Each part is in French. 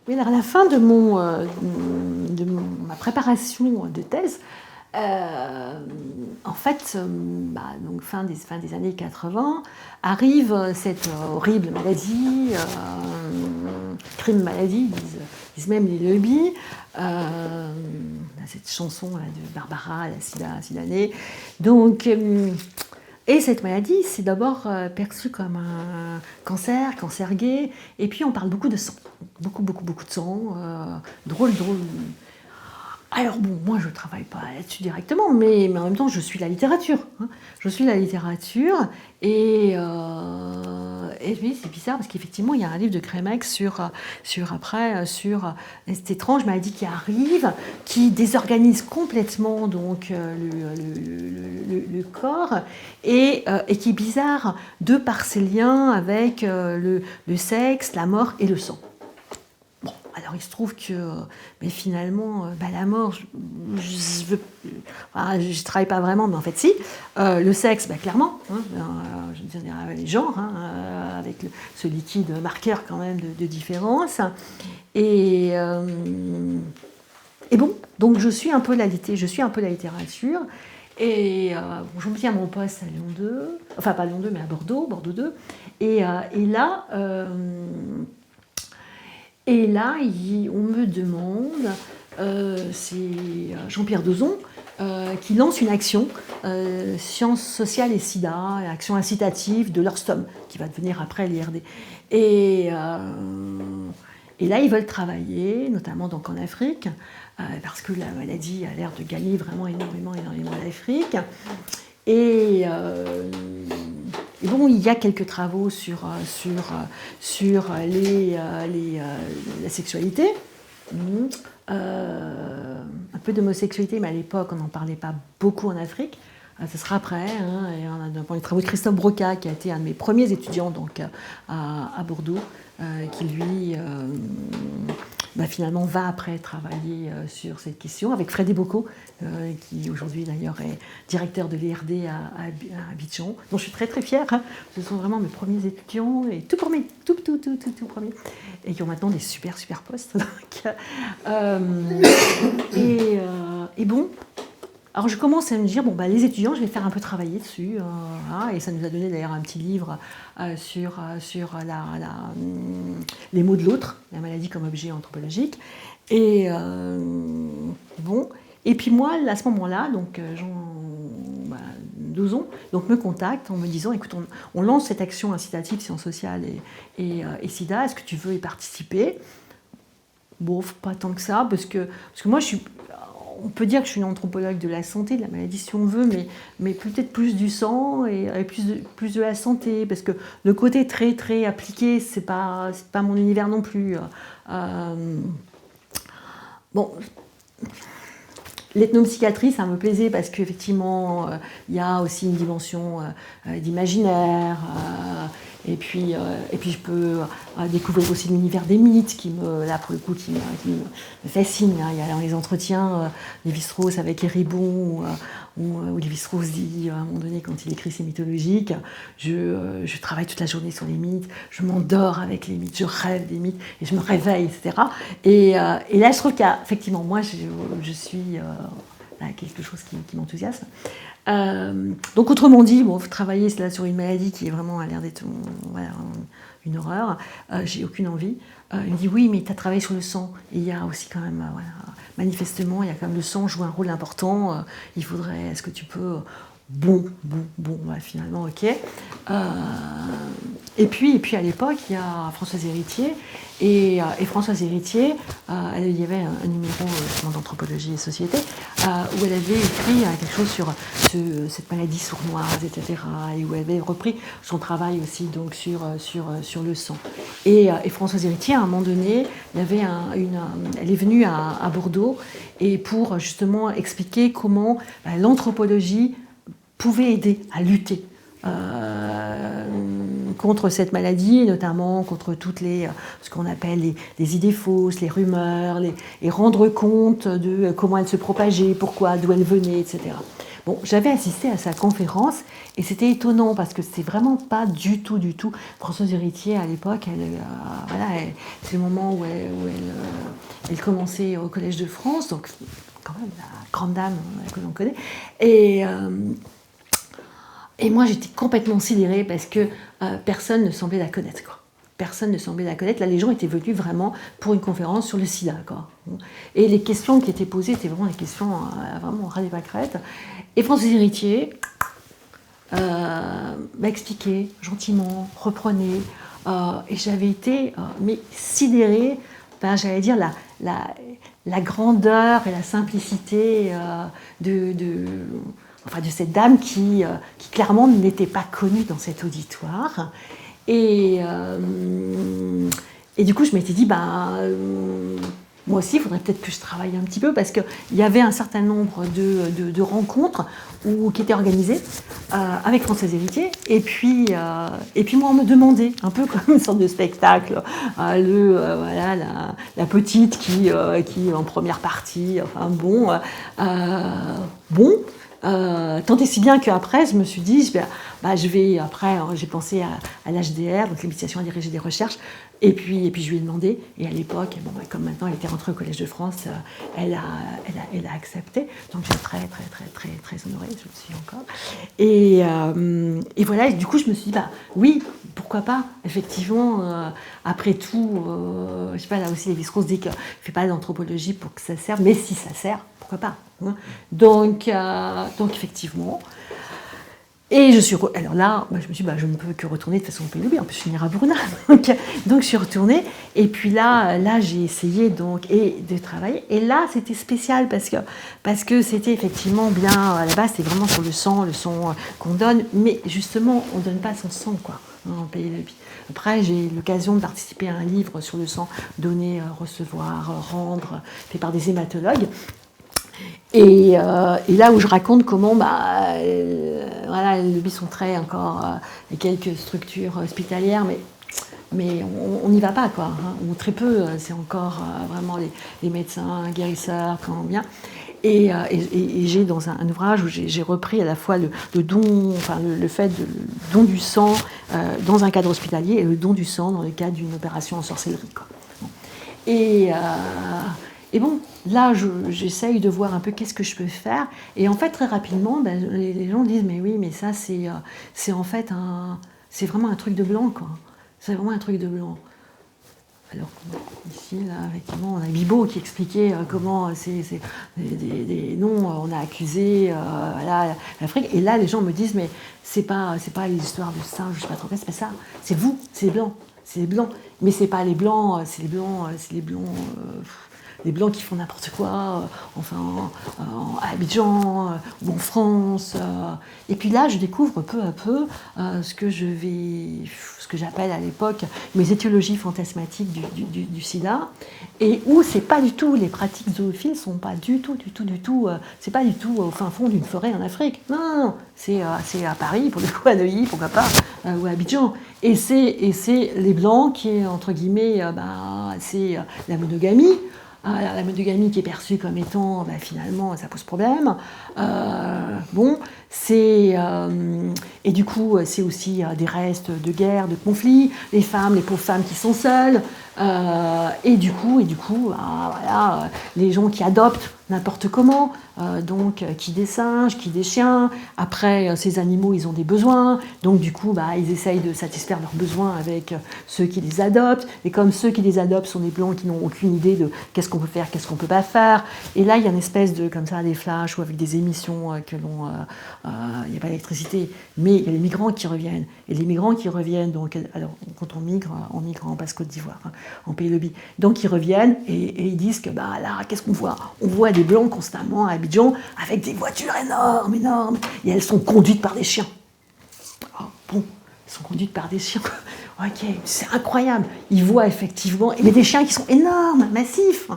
Oui, alors à la fin de ma préparation de thèse, en fait, donc fin des années 80, arrive cette horrible maladie, crime maladie, disent même les lobbies, cette chanson là, de Barbara, la Sidané. Donc, et cette maladie, c'est d'abord perçu comme un cancer gay, et puis on parle beaucoup de sang, beaucoup de sang, drôle. Alors bon, moi je ne travaille pas là-dessus directement, mais en même temps je suis la littérature. Hein. Je suis la littérature et oui, c'est bizarre parce qu'effectivement il y a un livre de Crémex sur cette étrange maladie qui arrive, qui désorganise complètement donc le corps et qui est bizarre de par ses liens avec le sexe, la mort et le sang. Bon, alors il se trouve que mais finalement, la mort, je ne travaille pas vraiment, mais en fait si. Le sexe, clairement, hein, je veux dire, les genres, hein, avec ce liquide marqueur quand même de différence. Et bon, donc je suis un peu la littérature. Et je me tiens à mon poste à Lyon 2, enfin pas Lyon 2, mais à Bordeaux 2. Et là... Et là, on me demande, c'est Jean-Pierre Dozon, qui lance une action, Sciences sociales et SIDA, action incitative de l'Orstom, qui va devenir après l'IRD. Et là, ils veulent travailler, notamment donc en Afrique, parce que la maladie a l'air de gagner vraiment énormément en Afrique. Et bon, il y a quelques travaux sur la sexualité, un peu d'homosexualité, mais à l'époque, on n'en parlait pas beaucoup en Afrique. Ce sera après, hein, et on a les travaux de Christophe Broca, qui a été un de mes premiers étudiants donc, à Bordeaux, qui lui finalement va après travailler sur cette question avec Fred Eboko, qui aujourd'hui d'ailleurs est directeur de l'IRD à Abidjan, dont je suis très fière. Hein. Ce sont vraiment mes premiers étudiants, et tout premiers, tout premiers, et qui ont maintenant des super postes. Donc, et bon. Alors je commence à me dire, les étudiants, je vais faire un peu travailler dessus. Et ça nous a donné d'ailleurs un petit livre sur les maux de l'autre, la maladie comme objet anthropologique. Et bon, et puis moi, à ce moment-là, donc Dozon me contacte en me disant, écoute, on lance cette action incitative sciences sociales et SIDA, est-ce que tu veux y participer ? Bon, pas tant que ça, parce que moi, on peut dire que je suis une anthropologue de la santé, de la maladie si on veut, mais peut-être plus du sang et plus de la santé, parce que le côté très appliqué, c'est pas mon univers non plus. Bon, l'ethnopsychiatrie, ça me plaisait parce qu'effectivement, il y a aussi une dimension d'imaginaire. Et puis je peux découvrir aussi l'univers des mythes qui me fascine. Il y a dans les entretiens Lévi-Strauss avec Héribon, où Lévi-Strauss dit à un moment donné, quand il écrit ses mythologiques, je travaille toute la journée sur les mythes, je m'endors avec les mythes, je rêve des mythes et je me réveille, etc. Et là, je trouve qu'effectivement, moi, je suis quelque chose qui m'enthousiasme. Donc autrement dit, travailler là, sur une maladie qui est vraiment à l'air d'être une horreur, j'ai aucune envie. Il me dit oui, mais tu as travaillé sur le sang. Et il y a aussi quand même, manifestement, il y a quand même le sang joue un rôle important. Il faudrait, est-ce que tu peux Finalement, ok. Et puis à l'époque, il y a Françoise Héritier. Et Françoise Héritier, il y avait un numéro d'Anthropologie et Société où elle avait écrit quelque chose sur cette maladie sournoise, etc. Et où elle avait repris son travail aussi donc, sur le sang. Et Françoise Héritier, à un moment donné, elle est venue à Bordeaux et pour justement expliquer comment l'anthropologie pouvait aider à lutter contre cette maladie, et notamment contre toutes ce qu'on appelle les idées fausses, les rumeurs, et rendre compte de comment elle se propageait, pourquoi, d'où elle venait, etc. Bon, j'avais assisté à sa conférence et c'était étonnant parce que c'était vraiment pas du tout. Françoise Héritier, à l'époque, c'est le moment où elle commençait au Collège de France, donc quand même la grande dame que l'on connaît. Et moi, j'étais complètement sidérée parce que personne ne semblait la connaître, quoi. Personne ne semblait la connaître. Là, les gens étaient venus vraiment pour une conférence sur le sida, quoi. Et les questions qui étaient posées étaient vraiment des questions vraiment ras des pâquerettes. Et Françoise Héritier m'a expliqué gentiment, reprenait. Et j'avais été sidérée par, j'allais dire, la grandeur et la simplicité de cette dame qui clairement n'était pas connue dans cet auditoire. Et du coup, je m'étais dit, moi aussi, il faudrait peut-être que je travaille un petit peu parce qu'il y avait un certain nombre de rencontres qui étaient organisées avec Françoise Héritier. Et puis moi, on me demandait, un peu comme une sorte de spectacle, la petite qui en première partie, tant et si bien qu'après, je me suis dit, j'ai pensé à l'HDR, donc l'habilitation à diriger des recherches, et puis je lui ai demandé, et à l'époque, comme maintenant elle était rentrée au Collège de France, elle a accepté, donc j'étais très, très, très, très, très honorée, je le suis encore. Et voilà, et du coup je me suis dit, oui, pourquoi pas, effectivement, après tout, je sais pas, là aussi Lévi-Strauss dit qu'il ne fait pas d'anthropologie pour que ça serve, mais si ça sert, pourquoi pas. Donc effectivement. Et alors là, je me suis dit, je ne peux que retourner, de toute façon on peut y oublier, en plus finir à Bourna. Donc je suis retournée, et puis là j'ai essayé de travailler, et là c'était spécial parce que c'était effectivement bien, à la base c'était vraiment sur le sang qu'on donne, mais justement on ne donne pas son sang, quoi. Après, j'ai eu l'occasion de participer à un livre sur le sang donné, recevoir, rendre, fait par des hématologues. Et là où je raconte comment le Bisson-Trait encore et quelques structures hospitalières, mais on n'y va pas, quoi, ou très peu, c'est encore vraiment les médecins, guérisseurs, comment bien. Et j'ai dans un ouvrage où j'ai repris à la fois le don, le fait de le don du sang dans un cadre hospitalier et le don du sang dans le cadre d'une opération en sorcellerie, quoi. Et bon, là, j'essaye de voir un peu qu'est-ce que je peux faire. Et en fait, très rapidement, les gens disent, mais oui, mais ça, c'est en fait c'est vraiment un truc de blanc, quoi. C'est vraiment un truc de blanc. Alors, ici, là, effectivement, on a Bibot qui expliquait comment c'est des noms, on a accusé l'Afrique. Et là, les gens me disent, mais c'est pas l'histoire de ça, je sais pas trop quoi, c'est pas ça. C'est vous, c'est les blancs. C'est les blancs. Mais c'est pas les blancs, c'est les blancs, les blancs qui font n'importe quoi, à Abidjan ou en France. Et puis là, je découvre peu à peu ce que j'appelle à l'époque mes étiologies fantasmatiques du sida, et où c'est pas du tout, les pratiques zoophiles sont pas du tout, c'est pas du tout au fin fond d'une forêt en Afrique. Non, c'est à Paris, pour le coup à Neuilly, pourquoi pas, ou à Abidjan. Et c'est les blancs qui, entre guillemets, c'est la monogamie. La monogamie qui est perçue comme étant, finalement, ça pose problème. Et du coup, c'est aussi des restes de guerre, de conflits, les pauvres femmes qui sont seules. Et du coup, les gens qui adoptent n'importe comment, qui des singes, qui des chiens. Après, ces animaux, ils ont des besoins, donc du coup, ils essayent de satisfaire leurs besoins avec ceux qui les adoptent. Et comme ceux qui les adoptent sont des blancs qui n'ont aucune idée de qu'est-ce qu'on peut faire, qu'est-ce qu'on peut pas faire. Et là, il y a une espèce de, comme ça, des flashs ou avec des émissions que l'on il n'y a pas d'électricité, mais il y a les migrants qui reviennent. Et les migrants qui reviennent, donc, alors, quand on migre en Basse-Côte d'Ivoire, hein, en Pays de Bi, donc ils reviennent et ils disent que bah, là, qu'est-ce qu'on voit? On voit des Blancs constamment à Abidjan avec des voitures énormes, énormes, et elles sont conduites par des chiens. Oh, bon, elles sont conduites par des chiens. Ok, c'est incroyable. Ils voient effectivement, mais des chiens qui sont énormes, massifs.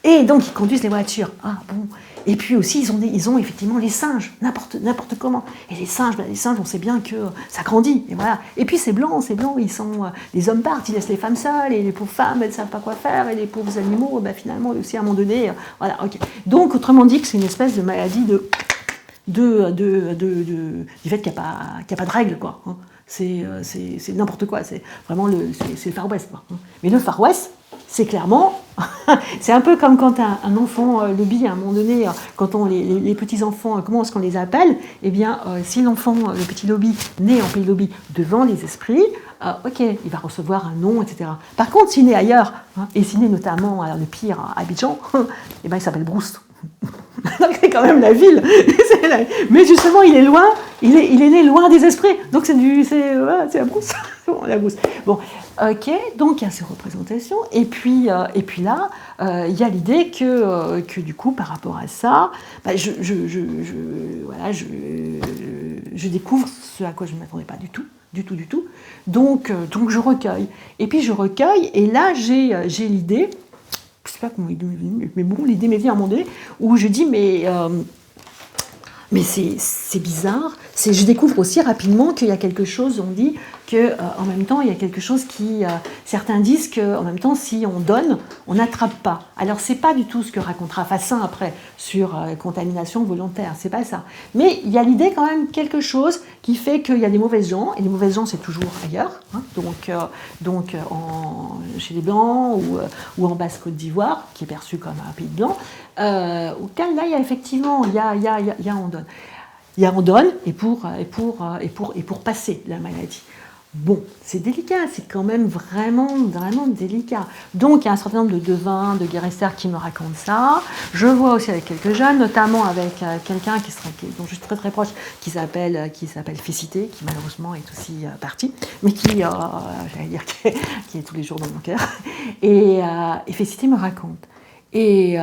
Et donc, ils conduisent les voitures. Ah bon. Et puis aussi, ils ont effectivement les singes, n'importe comment. Et les singes, on sait bien que ça grandit. Et voilà. Et puis, ces blancs, ils sont les hommes partent, ils laissent les femmes seules, et les pauvres femmes, elles ne savent pas quoi faire, et les pauvres animaux, bah, finalement, aussi, à un moment donné, voilà, ok. Donc, autrement dit, que c'est une espèce de maladie du fait qu'il n'y a pas de règles, quoi. Hein. C'est n'importe quoi. C'est vraiment c'est le Far West, quoi. Mais le Far West, c'est clairement, c'est un peu comme quand un enfant lobby, à un moment donné, quand les petits-enfants, comment est-ce qu'on les appelle? Eh bien, si l'enfant, le petit lobby, né en pays lobby, devant les esprits, ok, il va recevoir un nom, etc. Par contre, s'il naît ailleurs, hein, et s'il naît notamment, le pire, à Abidjan, eh ben, il s'appelle Brousse. Donc c'est quand même la ville. Mais justement, il est loin, il est né loin des esprits. Donc c'est la Brousse. La Brousse. Bon, ok, donc il y a ces représentations. Et puis là, il y a l'idée que du coup, par rapport à ça, bah, je découvre ce à quoi je ne m'attendais pas du tout. Donc je recueille. Et puis je recueille, et là j'ai l'idée. Je ne sais pas comment il m'est venu, mais bon, l'idée m'est venue à un moment donné où je dis, mais c'est bizarre. Je découvre aussi rapidement qu'il y a quelque chose, on dit qu'en même temps, il y a quelque chose qui... certains disent qu'en même temps, si on donne, on n'attrape pas. Alors, ce n'est pas du tout ce que racontera Fassin après sur contamination volontaire, c'est pas ça. Mais il y a l'idée quand même quelque chose qui fait qu'il y a des mauvaises gens, et les mauvaises gens, c'est toujours ailleurs, hein, chez les Blancs ou en Basse-Côte d'Ivoire, qui est perçu comme un pays de Blancs, auquel là, il y a effectivement, il y a on donne. Il y a on donne et pour passer la maladie. Bon, c'est délicat, c'est quand même vraiment délicat. Donc, il y a un certain nombre de devins, de guérisseurs qui me racontent ça. Je vois aussi avec quelques jeunes, notamment avec quelqu'un dont je suis très très proche, qui s'appelle Fécité, qui malheureusement est aussi parti, mais qui est tous les jours dans mon cœur. Et Fécité me raconte. Et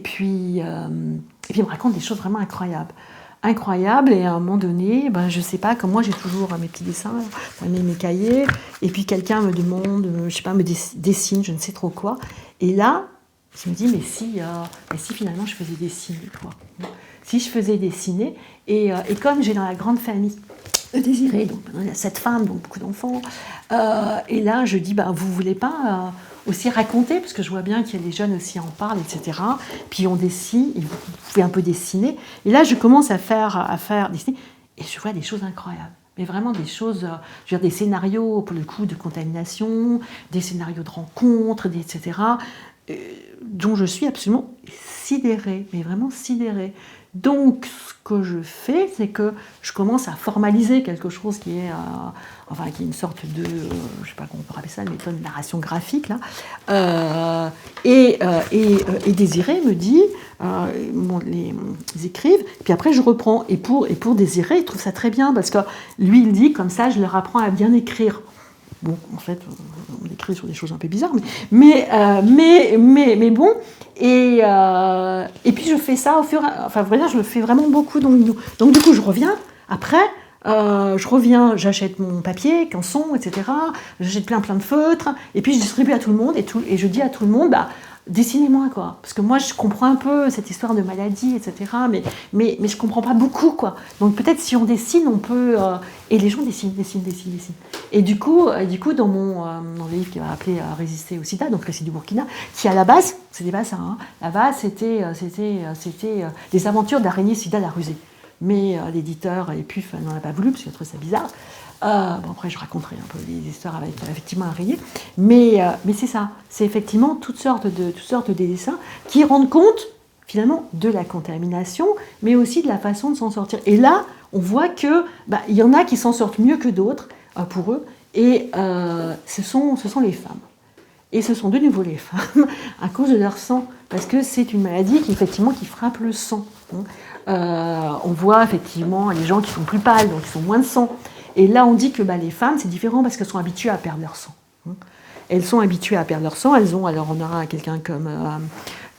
puis il me raconte des choses vraiment incroyables, et à un moment donné, ben, je ne sais pas, comme moi j'ai toujours mes petits dessins, mes cahiers, et puis quelqu'un me demande, je sais pas, me dessine, je ne sais trop quoi, et là, je me dis, mais si finalement je faisais dessiner, quoi. Si je faisais dessiner, et comme j'ai dans la grande famille Désirée, donc il y a 7 femmes, donc beaucoup d'enfants, et là je dis, ben, vous voulez pas aussi raconter, parce que je vois bien qu'il y a des jeunes aussi en parlent, etc. Puis on dessine, vous pouvez un peu dessiner. Et là, je commence à faire dessiner, et je vois des choses incroyables. Mais vraiment des choses, je veux dire, des scénarios, pour le coup, de contamination, des scénarios de rencontres, etc., dont je suis absolument sidérée, mais vraiment sidérée. Donc, ce que je fais, c'est que je commence à formaliser quelque chose qui est une sorte de, je ne sais pas comment on peut appeler ça, une méthode de narration graphique, là. Et Désiré me dit, ils écrivent, puis après je reprends. Et pour Désiré, il trouve ça très bien, parce que lui, il dit, comme ça, je leur apprends à bien écrire. Bon, en fait, on écrit sur des choses un peu bizarres, mais bon. Et puis je fais ça au fur et à mesure, je le fais vraiment beaucoup. Donc du coup, je reviens. Après, j'achète mon papier, canson, etc. J'achète plein de feutres. Et puis je distribue à tout le monde. Et je dis à tout le monde, bah, dessinez-moi, quoi. Parce que moi, je comprends un peu cette histoire de maladie, etc. Mais je comprends pas beaucoup, quoi. Donc peut-être si on dessine, on peut... Et les gens dessinent. Et du coup, dans le livre qui va appeler Résister au sida, donc Récit du Burkina, qui à la base, c'était pas ça, hein. La base, c'était des aventures d'araignée sida la rusée. Mais l'éditeur et PUF n'en a pas voulu, parce qu'il a trouvé ça bizarre. Bon, après, je raconterai un peu les histoires avec effectivement araignée. Mais c'est ça. C'est effectivement toutes sortes de dessins qui rendent compte, finalement, de la contamination, mais aussi de la façon de s'en sortir. Et là, on voit que il y en a qui s'en sortent mieux que d'autres, pour eux, et ce sont les femmes. Et ce sont de nouveau les femmes à cause de leur sang, parce que c'est une maladie qui, effectivement, qui frappe le sang. On voit effectivement les gens qui sont plus pâles, donc qui ont moins de sang. Et là, on dit que les femmes, c'est différent parce qu'elles sont habituées à perdre leur sang. Elles sont habituées à perdre leur sang. Elles ont, alors on aura quelqu'un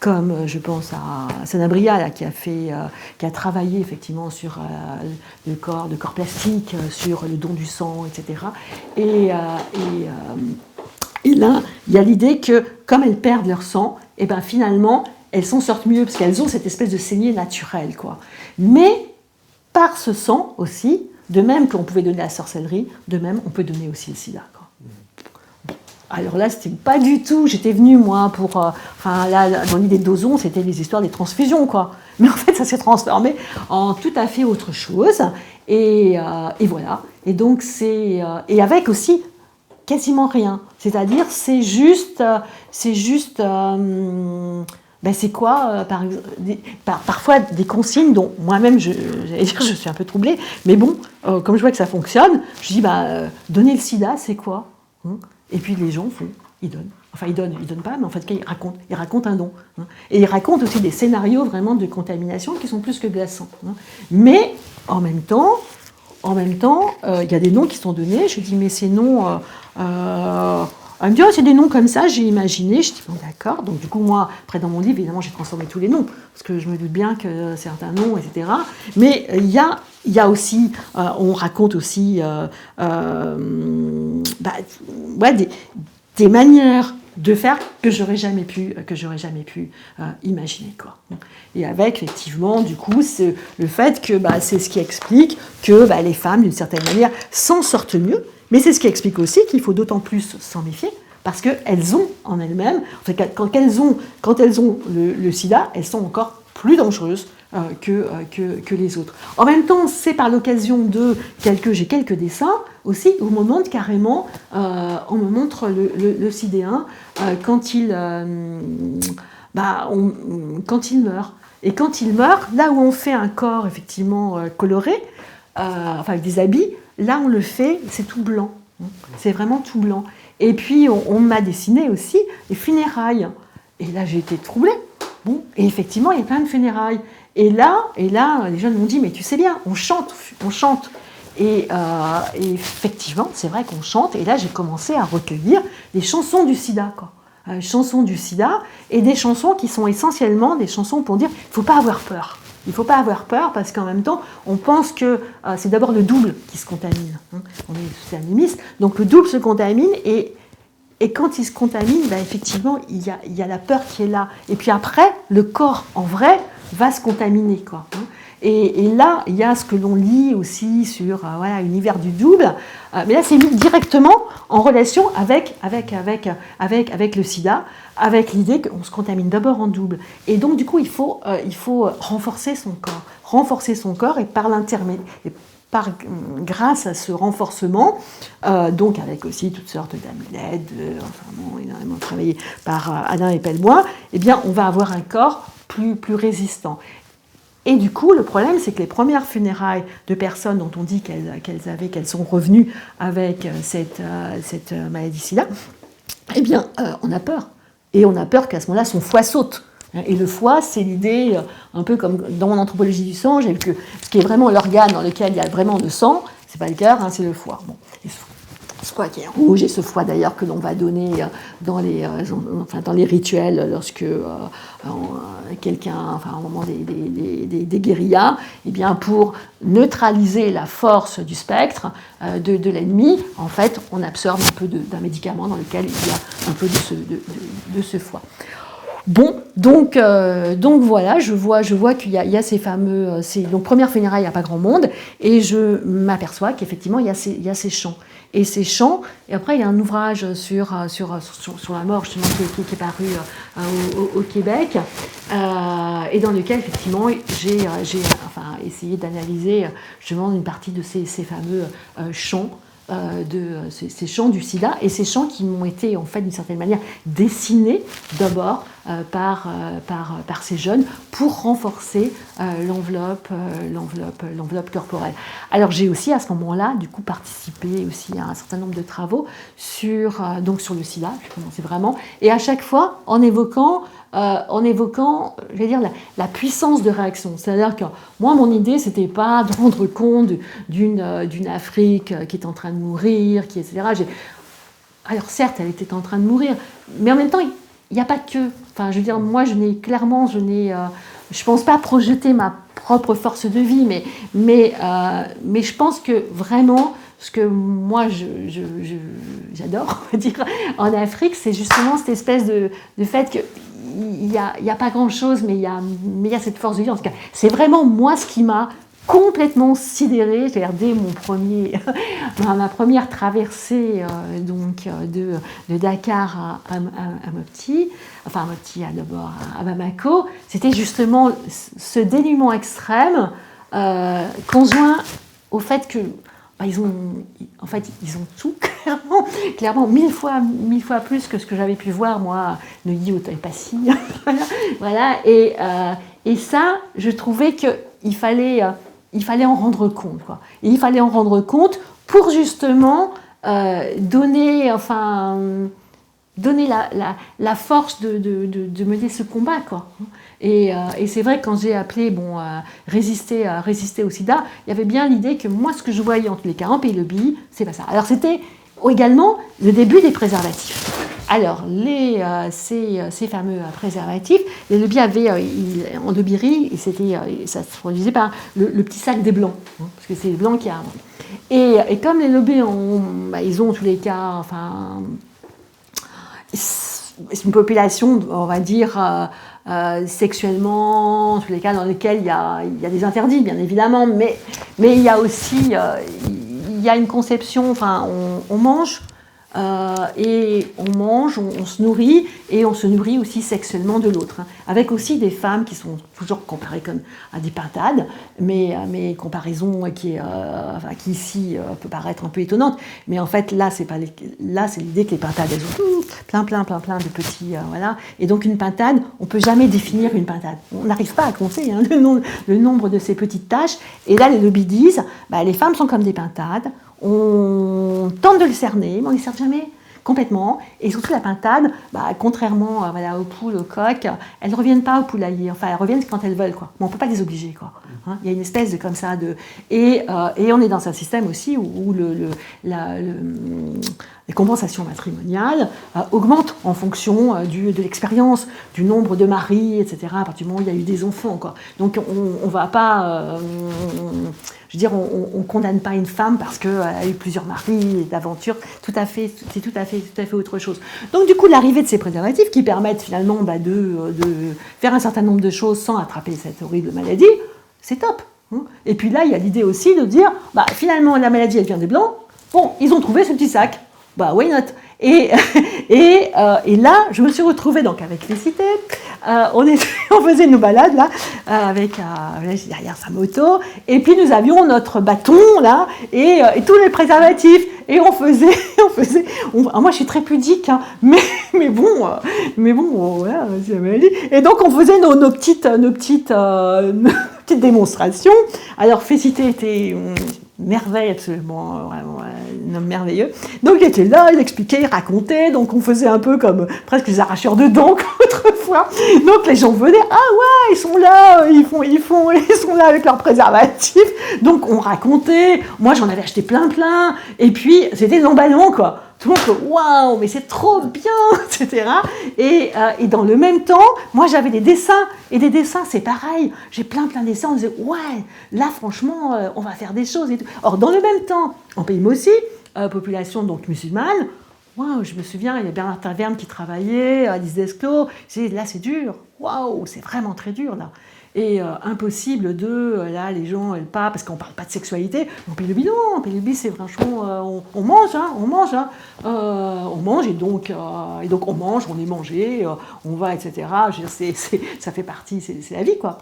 comme je pense à Sanabria, là, qui a travaillé effectivement sur le corps plastique, sur le don du sang, etc. Et là, il y a l'idée que comme elles perdent leur sang, et ben finalement, elles s'en sortent mieux parce qu'elles ont cette espèce de saignée naturelle, quoi. Mais par ce sang aussi, de même qu'on pouvait donner la sorcellerie, de même on peut donner aussi le sida, quoi. Alors là, c'était pas du tout. J'étais venue, moi, pour. Là, dans l'idée d'Ozon, c'était les histoires des transfusions, quoi. Mais en fait, ça s'est transformé en tout à fait autre chose. Et voilà. Et donc, c'est. Et avec aussi quasiment rien. C'est-à-dire, c'est juste. C'est quoi, parfois des consignes dont moi-même, j'allais dire, je suis un peu troublée. Mais bon, comme je vois que ça fonctionne, je dis, donner le sida, c'est quoi ? Et puis les gens ils donnent. Enfin, ils donnent pas, mais en fait, ils racontent un don. Et ils racontent aussi des scénarios vraiment de contamination qui sont plus que glaçants. Mais en même temps, il y a des noms qui sont donnés. Je dis, mais ces noms, elle me dit, c'est des noms comme ça, j'ai imaginé. Je dis, bon, d'accord. Donc, du coup, moi, après, dans mon livre, évidemment, j'ai transformé tous les noms, parce que je me doute bien que certains noms, etc. Mais il y a aussi, on raconte aussi des manières de faire que j'aurais jamais pu imaginer, quoi. Et avec effectivement du coup le fait que c'est ce qui explique que les femmes d'une certaine manière s'en sortent mieux, mais c'est ce qui explique aussi qu'il faut d'autant plus s'en méfier parce qu'elles ont en elles-mêmes, en fait, quand elles ont le sida, elles sont encore plus dangereuses que les autres. En même temps, c'est par l'occasion de j'ai quelques dessins aussi où on me montre carrément, on me montre le sidéen quand il meurt. Et quand il meurt, là où on fait un corps effectivement coloré, avec des habits, là on le fait, c'est tout blanc. C'est vraiment tout blanc. Et puis on m'a dessiné aussi les funérailles. Et là j'ai été troublée. Bon, et effectivement, il y a plein de funérailles. Et là, les jeunes m'ont dit, mais tu sais bien, on chante. Et effectivement, c'est vrai qu'on chante. Et là, j'ai commencé à recueillir des chansons du sida, quoi. Chansons du sida, et des chansons qui sont essentiellement des chansons pour dire, il ne faut pas avoir peur. Il ne faut pas avoir peur parce qu'en même temps, on pense que c'est d'abord le double qui se contamine. On est tous animistes, donc le double se contamine et quand il se contamine, effectivement, il y a la peur qui est là. Et puis après, le corps, en vrai, va se contaminer, quoi. Et là, il y a ce que l'on lit aussi sur l'univers du double. Mais là, c'est mis directement en relation avec le sida, avec l'idée qu'on se contamine d'abord en double. Et donc, du coup, il faut renforcer son corps et grâce à ce renforcement, donc avec aussi toutes sortes d'amulettes, énormément travaillé par Alain et Pellemois, eh bien, on va avoir un corps plus résistant. Et du coup, le problème, c'est que les premières funérailles de personnes dont on dit qu'elles sont revenues avec cette maladie-là, eh bien, on a peur. Et on a peur qu'à ce moment-là, son foie saute. Et le foie, c'est l'idée, un peu comme dans mon anthropologie du sang, j'ai vu que ce qui est vraiment l'organe dans lequel il y a vraiment de sang, c'est pas le cœur, c'est le foie. Bon, ce foie qui est rouge, et ce foie d'ailleurs que l'on va donner dans les rituels lorsque quelqu'un, au moment des guérillas, eh bien pour neutraliser la force du spectre de l'ennemi, en fait, on absorbe un peu d'un médicament dans lequel il y a un peu de ce foie. Bon, donc voilà, je vois qu'il y a ces fameux... donc première funéraille, il n'y a pas grand monde, et je m'aperçois qu'effectivement, il y a ces chants. Et ces chants, et après il y a un ouvrage sur la mort justement qui est paru au Québec, et dans lequel effectivement j'ai essayé d'analyser justement une partie de ces fameux chants ces chants du sida, et ces chants qui m'ont été en fait d'une certaine manière dessinés d'abord par ces jeunes pour renforcer l'enveloppe corporelle. Alors j'ai aussi à ce moment-là du coup participé aussi à un certain nombre de travaux sur le sida. Je commençais vraiment, et à chaque fois en évoquant, je vais dire, la puissance de réaction. C'est-à-dire que moi, mon idée, c'était pas de rendre compte d'une Afrique qui est en train de mourir, etc. Alors certes, elle était en train de mourir, mais en même temps, il n'y a pas que. Enfin, je veux dire, moi, je pense pas projeter ma propre force de vie, mais je pense que vraiment, ce que moi j'adore, on va dire, en Afrique, c'est justement cette espèce de fait que il n'y a pas grand-chose, mais il y a cette force de vie. En tout cas, c'est vraiment moi ce qui m'a complètement sidérée, c'est-à-dire dès ma première traversée de Dakar à Mopti, enfin à Mopti d'abord à Bamako, c'était justement ce dénuement extrême conjoint au fait que ils ont tout, clairement mille fois plus que ce que j'avais pu voir, moi, Neuilly, Auteuil, Passy. Voilà. Et ça, je trouvais qu'il fallait en rendre compte, quoi. Et il fallait en rendre compte pour justement donner la force de mener ce combat, quoi. Et c'est vrai que quand j'ai appelé résister au sida, il y avait bien l'idée que moi, ce que je voyais en tous les cas en Pays de Lobby, c'est pas ça. Alors c'était également le début des préservatifs. Alors ces fameux préservatifs, les Lobby avaient en Lobbyrie, ça se produisait par le petit sac des blancs, hein, parce que c'est les blancs qui arrivent. Et comme les Lobby ils ont en tous les cas, c'est une population, on va dire, sexuellement, en tous les cas dans lesquels il y a des interdits, bien évidemment, mais il y a aussi il y a une conception, on mange, et on se nourrit, et on se nourrit aussi sexuellement de l'autre, hein, avec aussi des femmes qui sont toujours comparées comme à des pintades, mais comparaison qui ici peut paraître un peu étonnante, mais en fait là c'est l'idée que les pintades elles ont plein de petits voilà, et donc une pintade, on peut jamais définir une pintade, on n'arrive pas à compter, hein, le nombre de ces petites taches, et là les lobbies disent les femmes sont comme des pintades. On tente de le cerner, mais on ne les cerne jamais complètement. Et surtout la pintade, contrairement aux poules, aux coqs, elles ne reviennent pas au poulailler. Enfin, elles reviennent quand elles veulent, quoi. Mais on ne peut pas les obliger, quoi. Hein, il y a une espèce de comme ça de... Et on est dans un système aussi où les compensations matrimoniales augmentent en fonction de l'expérience, du nombre de maris, etc. À partir du moment où il y a eu des enfants, quoi. Donc on ne va pas... je veux dire, on condamne pas une femme parce qu'elle a eu plusieurs maris et d'aventures. C'est tout à fait autre chose. Donc du coup, l'arrivée de ces préservatifs qui permettent finalement de faire un certain nombre de choses sans attraper cette horrible maladie, c'est top. Et puis là, il y a l'idée aussi de dire, finalement, la maladie, elle vient des Blancs. Bon, ils ont trouvé ce petit sac. Why not? Et là, je me suis retrouvée donc avec Félicité. On faisait nos balades là, avec derrière sa moto. Et puis nous avions notre bâton là et tous les préservatifs. Et on faisait. Moi, je suis très pudique, hein, mais bon, voilà, c'est la maladie. Et donc on faisait nos petites démonstrations. Alors Félicité était merveille, absolument, vraiment un homme merveilleux. Donc il était là, il expliquait, il racontait, donc on faisait un peu comme presque les arracheurs de dents autrefois. Donc les gens venaient, ah ouais, ils sont là, ils sont là avec leurs préservatifs. Donc on racontait, moi j'en avais acheté plein, et puis c'était l'emballement, quoi. Tout le monde dit, waouh, mais c'est trop bien, etc. Et dans le même temps, moi j'avais des dessins, et des dessins c'est pareil. J'ai plein de dessins, on disait, ouais, là franchement, on va faire des choses et tout. Or, dans le même temps, en Pays Mossi, population donc musulmane, waouh, je me souviens, il y a Bernard Taverne qui travaillait, Alice Desclos, j'ai dit, là c'est dur, waouh, c'est vraiment très dur là. Et impossible là, les gens, pas, parce qu'on parle pas de sexualité, on paye le bidon, c'est franchement, on mange, on mange, et donc on mange, on est mangé, on va, etc. Je veux dire, ça fait partie, c'est la vie, quoi.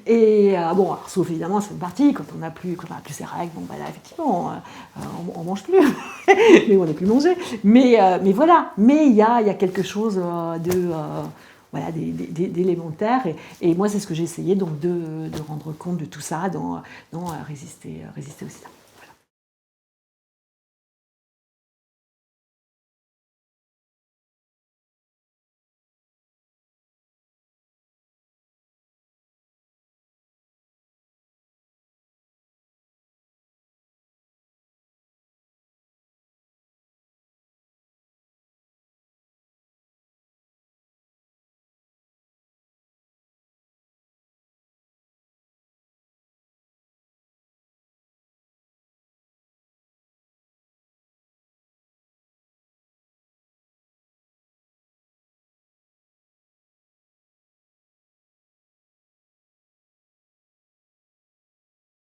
Et bon, alors, sauf évidemment, c'est une partie, quand on a plus ces règles, bon, bah là, effectivement, on mange plus, mais on n'est plus mangé. Mais voilà, mais il y a quelque chose voilà, d'élémentaire. Et moi, c'est ce que j'ai essayé donc de rendre compte de tout ça dans Résister au sida.